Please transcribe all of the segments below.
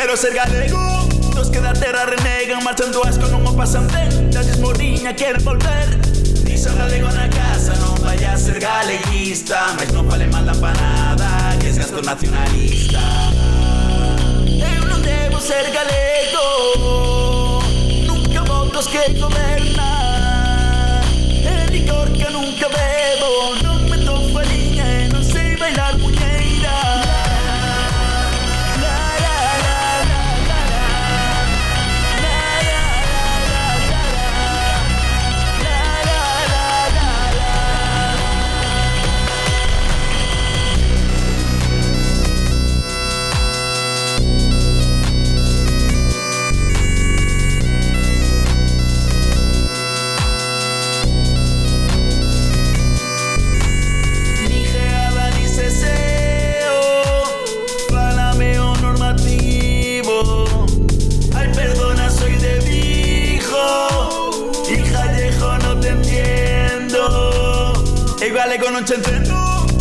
quero ser galego. Dos que da terra renegan, marchan do asco non o pasan ben. Dalles morriña, queren volver. Dixo galego na casa, non vai a ser galeguista, mas non fale mal da empanada, que es gasto nacionalista. Eu non debo ser galego, nunca votos que gobernan. El licor que nunca bebo, non me toco fariña e non sei bailar muñeira. Galego non che entendo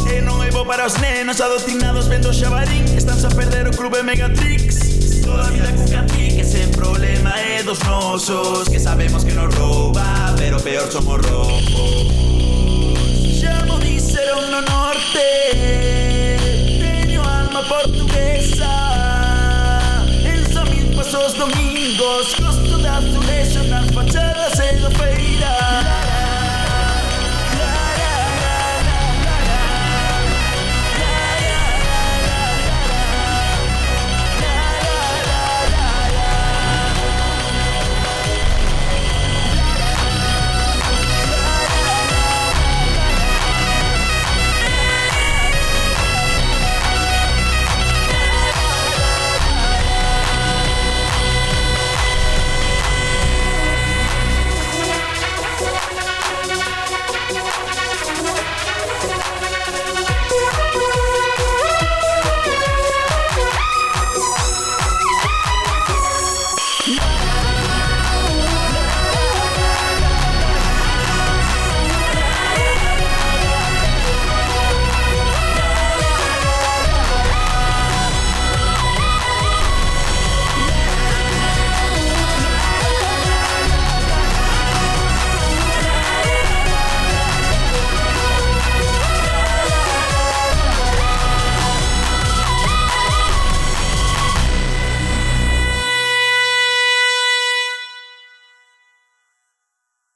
e non é bo para os nenos adoctrinados vendo xabarín. Estánse a perder o clube Megatrix. Toda a vida con cacique, sen problema é dos nosos, que sabemos que nos rouba, pero peor somos rojos. Xa mo dixeron no norte, teño alma portuguesa. Enso mis pasos domingos, gosto de azulexo nas fachadas e do feira.